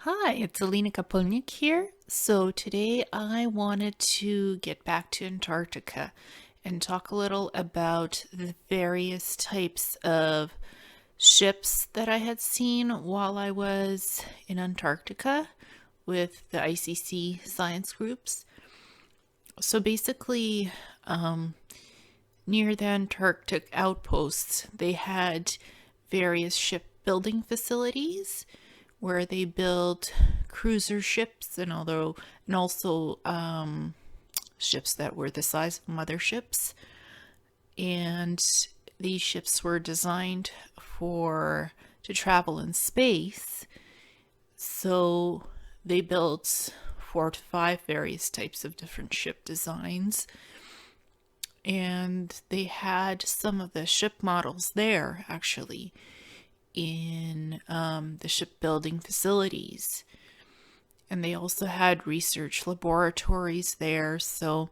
Hi, it's Alina Kapelnik here. So today I wanted to get back to Antarctica and talk a little about the various types of ships that I had seen while I was in Antarctica with the ICC science groups. So basically, near the Antarctic outposts, they had various shipbuilding facilities where they built cruiser ships and also ships that were the size of motherships. And these ships were designed to travel in space. So they built 4 to 5 various types of different ship designs. And they had some of the ship models there actually in the shipbuilding facilities. And they also had research laboratories there, so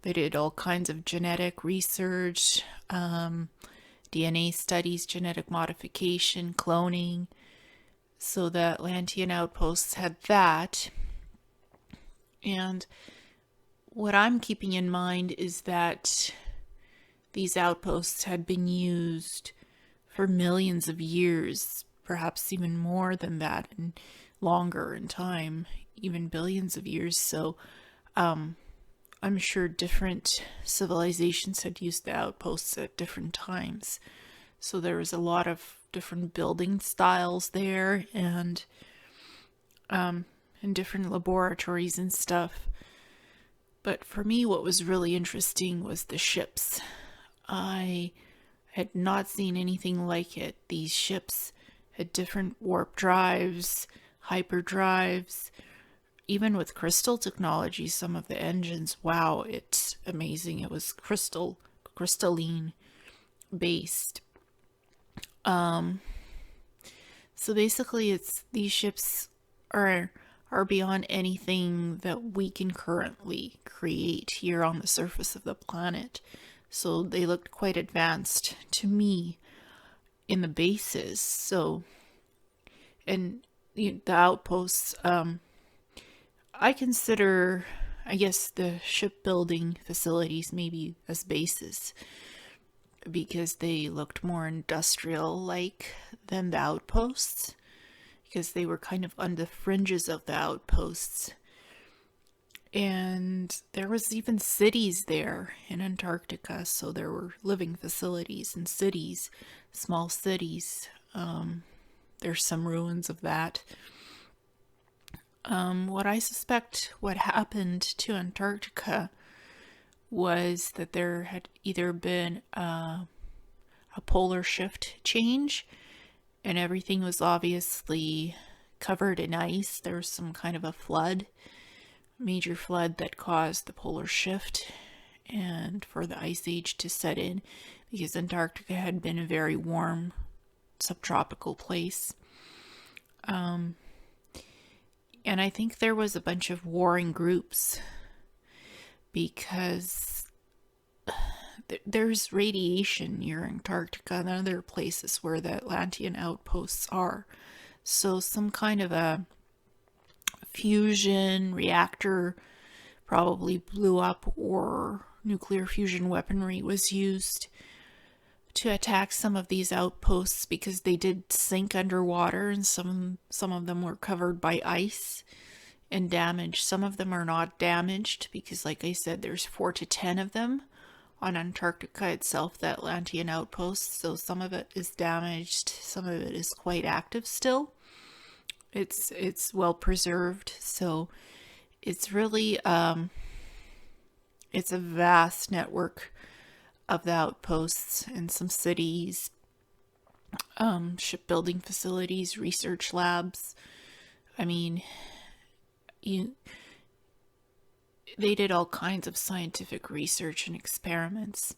they did all kinds of genetic research, DNA studies, genetic modification, cloning. So the Atlantean outposts had that. And what I'm keeping in mind is that these outposts had been used for millions of years, perhaps even more than that, and longer in time, even billions of years. So I'm sure different civilizations had used the outposts at different times. So there was a lot of different building styles there and different laboratories and stuff. But for me, what was really interesting was the ships. I had not seen anything like it. These ships had different warp drives, hyperdrives, even with crystal technology, some of the engines, wow, it's amazing. It was crystalline based. So basically it's these ships are beyond anything that we can currently create here on the surface of the planet. So they looked quite advanced to me in the bases. So, and the outposts, I consider, I guess, the shipbuilding facilities maybe as bases because they looked more industrial like than the outposts because they were kind of on the fringes of the outposts. And there was even cities there in Antarctica, so there were living facilities and cities, small cities. There's some ruins of that. What I suspect what happened to Antarctica was that there had either been a polar shift change and everything was obviously covered in ice. There was some kind of a major flood that caused the polar shift and for the ice age to set in because Antarctica had been a very warm subtropical place. And I think there was a bunch of warring groups because there's radiation near Antarctica and other places where the Atlantean outposts are. So some kind of a fusion reactor probably blew up or nuclear fusion weaponry was used to attack some of these outposts because they did sink underwater and some of them were covered by ice and damaged. Some of them are not damaged because, like I said, there's 4 to 10 of them on Antarctica itself, the Atlantean outposts. So some of it is damaged, some of it is quite active still. It's well preserved, so it's really it's a vast network of the outposts and some cities, shipbuilding facilities, research labs. I mean, they did all kinds of scientific research and experiments.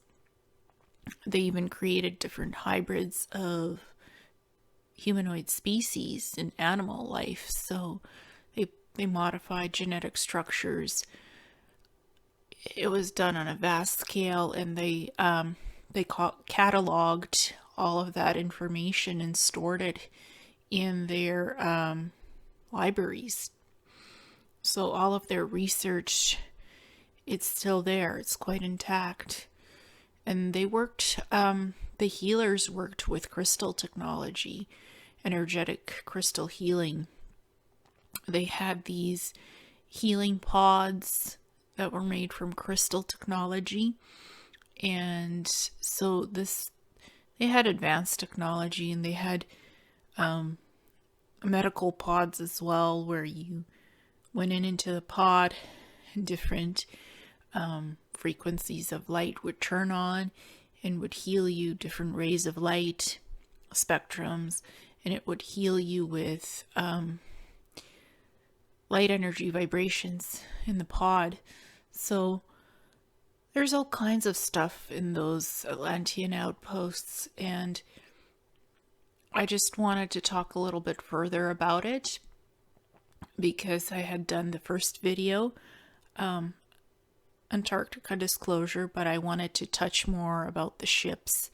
They even created different hybrids of humanoid species in animal life. So they modified genetic structures. It was done on a vast scale, and they cataloged all of that information and stored it in their libraries. So all of their research, it's still there. It's quite intact. And they worked, the healers worked with crystal technology, energetic crystal healing. They had these healing pods that were made from crystal technology. And so they had advanced technology, and they had medical pods as well, where you went into the pod and different frequencies of light would turn on and would heal you, different rays of light, spectrums, and it would heal you with light energy vibrations in the pod. So there's all kinds of stuff in those Atlantean outposts, and I just wanted to talk a little bit further about it because I had done the first video, Antarctica Disclosure, but I wanted to touch more about the ships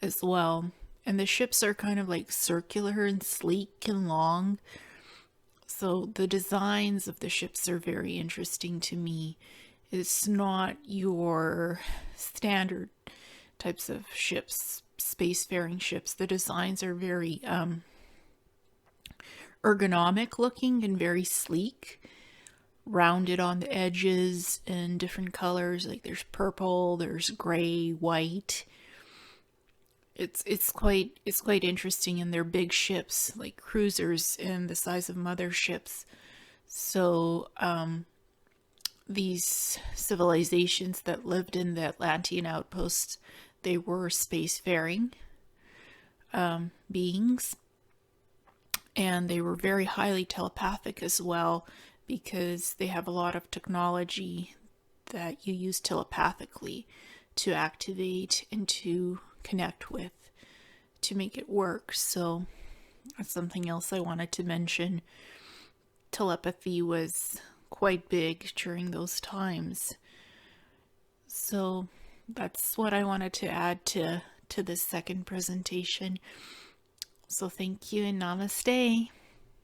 as well. And the ships are kind of like circular and sleek and long. So the designs of the ships are very interesting to me. It's not your standard types of ships, spacefaring ships. The designs are very ergonomic looking and very sleek, rounded on the edges and different colors. Like there's purple, there's gray, white. It's quite interesting, and they're big ships, like cruisers and the size of motherships. So these civilizations that lived in the Atlantean outposts, they were spacefaring beings, and they were very highly telepathic as well, because they have a lot of technology that you use telepathically to activate and to connect with to make it work. So that's something else I wanted to mention. Telepathy was quite big during those times. So that's what I wanted to add to this second presentation. So thank you and namaste.